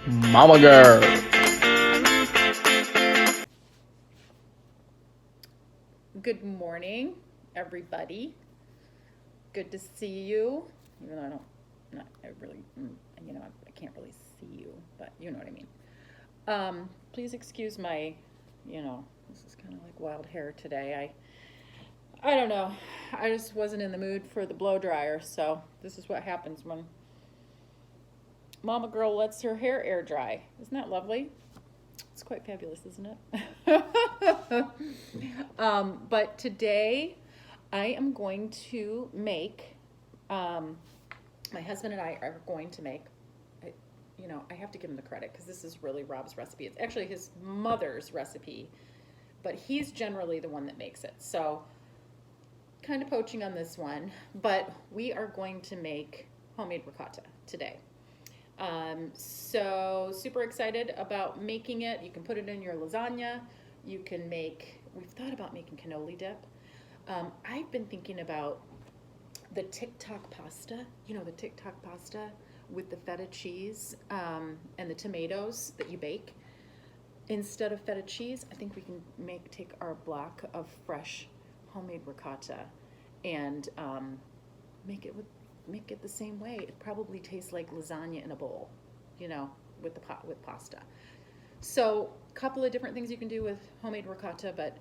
Mama Gurl. Good morning, everybody. Good to see you. Even though I can't really see you, but you know what I mean. Please excuse my, this is kind of like wild hair today. I don't know. I just wasn't in the mood for the blow dryer, so this is what happens when Mama Gurl lets her hair air dry. Isn't that lovely? It's quite fabulous, isn't it? But today I am going to make, my husband and I are going to make, I have to give him the credit because this is really Rob's recipe. It's actually his mother's recipe, but he's generally the one that makes it. So kind of poaching on this one, but we are going to make homemade ricotta today. So super excited about making it. You can put it in your lasagna. You can we've thought about making cannoli dip. I've been thinking about the TikTok pasta, the TikTok pasta with the feta cheese and the tomatoes that you bake. Instead of feta cheese, I think we can take our block of fresh homemade ricotta and make it the same way. It probably tastes like lasagna in a bowl, with pasta. So a couple of different things you can do with homemade ricotta, but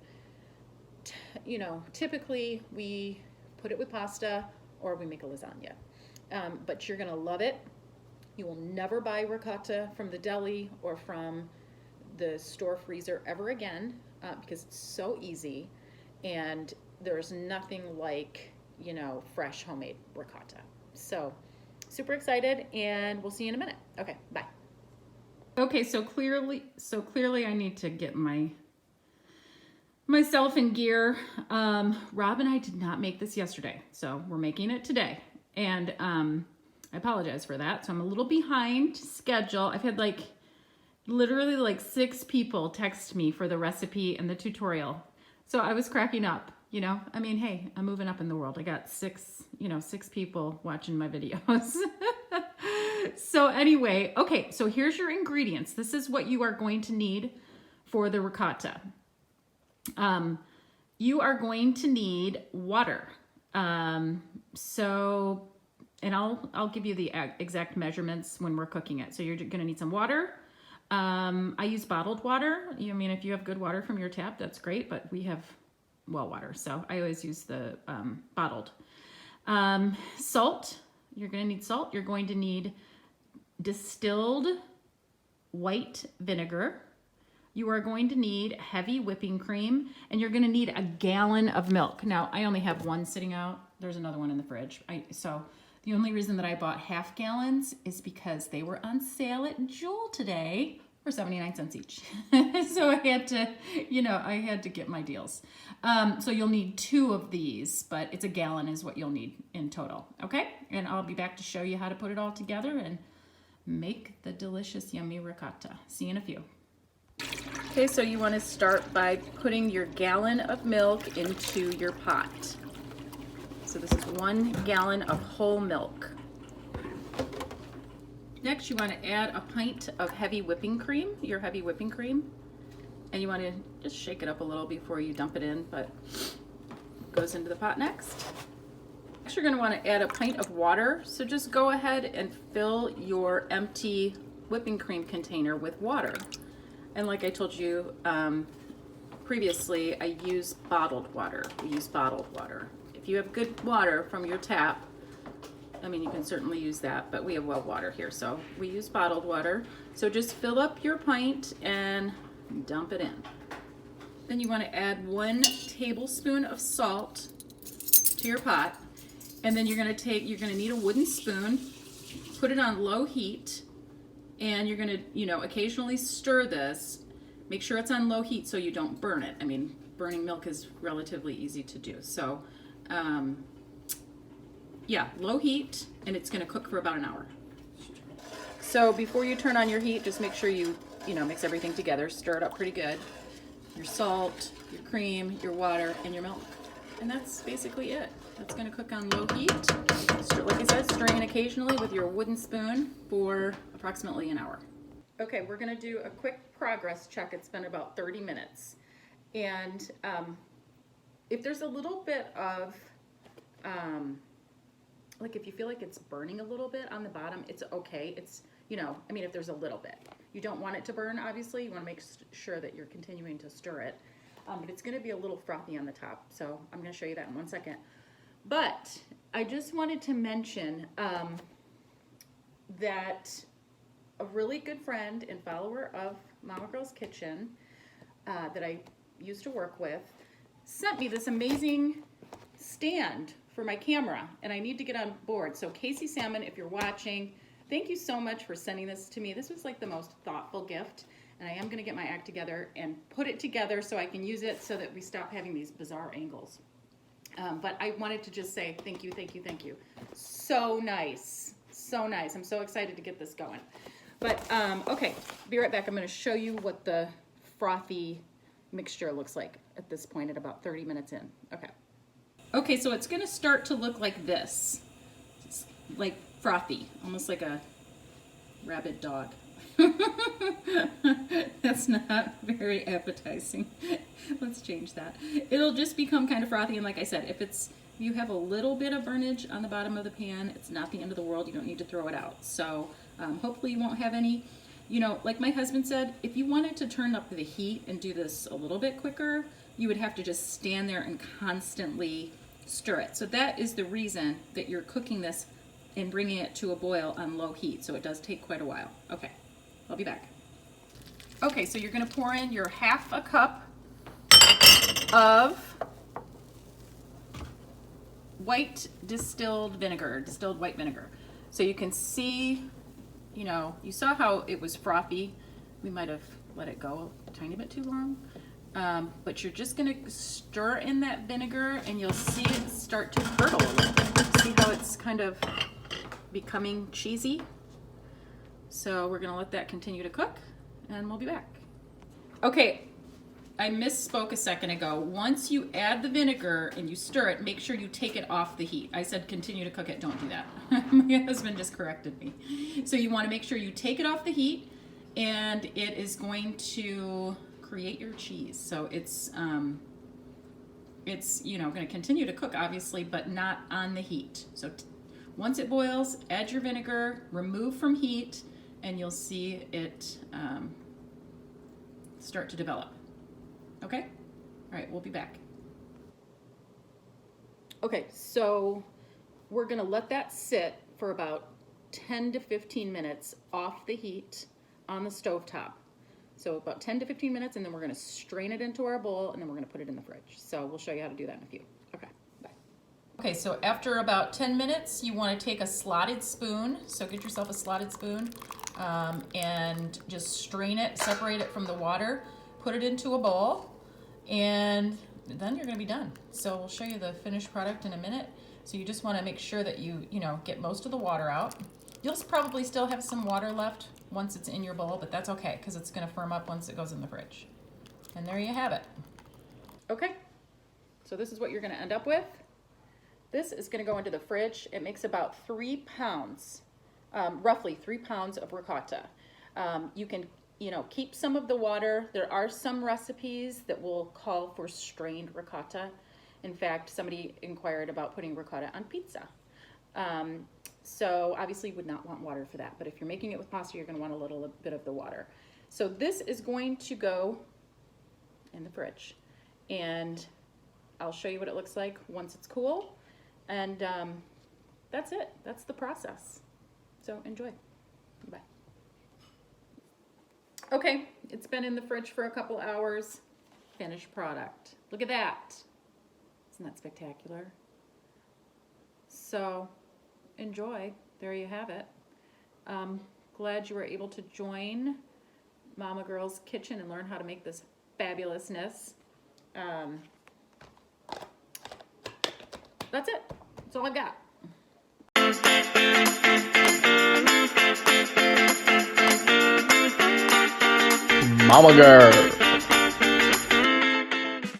typically we put it with pasta or we make a lasagna. But you're gonna love it. You will never buy ricotta from the deli or from the store freezer ever again because it's so easy, and there's nothing like fresh homemade ricotta. So super excited, and we'll see you in a minute. Okay, bye. Okay, so clearly I need to get myself in gear. Rob and I did not make this yesterday, so we're making it today, and I apologize for that. So I'm a little behind schedule. I've had literally 6 people text me for the recipe and the tutorial, so I was cracking up. Hey, I'm moving up in the world. I got 6 people watching my videos. So anyway, okay, so here's your ingredients. This is what you are going to need for the ricotta. You are going to need water. And I'll give you the exact measurements when we're cooking it. So you're gonna need some water. I use bottled water. If you have good water from your tap, that's great, but we have well water, so I always use the bottled. Salt, you're going to need salt. You're going to need distilled white vinegar. You are going to need heavy whipping cream, and you're going to need a gallon of milk. Now, I only have one sitting out. There's another one in the fridge. So the only reason that I bought half gallons is because they were on sale at Gurl today for 79 cents each. So I had to get my deals. So you'll need 2 of these, but it's a gallon is what you'll need in total, okay? And I'll be back to show you how to put it all together and make the delicious, yummy ricotta. See you in a few. Okay, so you want to start by putting your gallon of milk into your pot. So this is 1 gallon of whole milk. Next, you want to add a pint of heavy whipping cream, your heavy whipping cream. And you want to just shake it up a little before you dump it in, but it goes into the pot next. Next, you're going to want to add a pint of water. So just go ahead and fill your empty whipping cream container with water. And like I told you previously, I use bottled water. We use bottled water. If you have good water from your tap, you can certainly use that, but we have well water here, so we use bottled water. So just fill up your pint and dump it in. Then you want to add 1 tablespoon of salt to your pot, and then you're going to need a wooden spoon, put it on low heat, and you're going to, occasionally stir this. Make sure it's on low heat so you don't burn it. Burning milk is relatively easy to do. So, yeah, low heat, and it's going to cook for about an hour. So before you turn on your heat, just make sure you mix everything together, stir it up pretty good. Your salt, your cream, your water, and your milk. And that's basically it. That's going to cook on low heat. Like I said, stirring it occasionally with your wooden spoon for approximately an hour. Okay, we're gonna do a quick progress check. It's been about 30 minutes. And if there's a little bit of, like if you feel like it's burning a little bit on the bottom, it's okay. It's, you know, I mean, if there's a little bit. You don't want it to burn, obviously. You wanna make sure that you're continuing to stir it. But it's gonna be a little frothy on the top. So I'm gonna show you that in 1 second. But I just wanted to mention that a really good friend and follower of Mama Gurl's Kitchen that I used to work with sent me this amazing stand for my camera, and I need to get on board. So Casey Salmon, if you're watching, thank you so much for sending this to me. This was like the most thoughtful gift, and I am gonna get my act together and put it together so I can use it so that we stop having these bizarre angles. But I wanted to just say thank you, thank you, thank you. So nice, so nice. I'm so excited to get this going. But okay, be right back. I'm gonna show you what the frothy mixture looks like at this point at about 30 minutes in. Okay. Okay, so it's gonna start to look like this. It's like frothy, almost like a rabid dog. That's not very appetizing. Let's change that. It'll just become kind of frothy, and like I said, if you have a little bit of burnage on the bottom of the pan, it's not the end of the world. You don't need to throw it out. So hopefully you won't have any. You know, like my husband said, if you wanted to turn up the heat and do this a little bit quicker, you would have to just stand there and constantly stir it. So that is the reason that you're cooking this and bringing it to a boil on low heat. So it does take quite a while. Okay, I'll be back. Okay, so you're gonna pour in your 1/2 cup of white distilled white vinegar. So you can see, you know, you saw how it was frothy. We might have let it go a tiny bit too long. But you're just gonna stir in that vinegar and you'll see it start to curdle a little bit. See how it's kind of becoming cheesy? So we're gonna let that continue to cook and we'll be back. Okay, I misspoke a second ago. Once you add the vinegar and you stir it, make sure you take it off the heat. I said continue to cook it, don't do that. My husband just corrected me. So you wanna make sure you take it off the heat, and it is going to create your cheese. So it's you know, gonna continue to cook obviously, but not on the heat. So once it boils, add your vinegar, remove from heat, and you'll see it start to develop. Okay? All right, we'll be back. Okay, so we're gonna let that sit for about 10 to 15 minutes off the heat on the stovetop. So about 10 to 15 minutes, and then we're gonna strain it into our bowl, and then we're gonna put it in the fridge. So we'll show you how to do that in a few. Okay, bye. Okay, so after about 10 minutes, you wanna take a slotted spoon. So get yourself a slotted spoon and just strain it, separate it from the water, put it into a bowl, and then you're gonna be done. So we'll show you the finished product in a minute. So you just wanna make sure that you know, get most of the water out. You'll probably still have some water left once it's in your bowl, but that's okay, because it's gonna firm up once it goes in the fridge. And there you have it. Okay, so this is what you're gonna end up with. This is gonna go into the fridge. It makes about 3 pounds, roughly 3 pounds of ricotta. You can, you know, keep some of the water. There are some recipes that will call for strained ricotta. In fact, somebody inquired about putting ricotta on pizza. So obviously you would not want water for that, but if you're making it with pasta, you're gonna want a little bit of the water. So this is going to go in the fridge, and I'll show you what it looks like once it's cool, and that's it. That's the process. So enjoy. Bye. Okay, it's been in the fridge for a couple hours. Finished product. Look at that. Isn't that spectacular? So enjoy. There you have it. Glad you were able to join Mama Gurl's Kitchen and learn how to make this fabulousness. That's it. That's all I've got. Mama Gurl.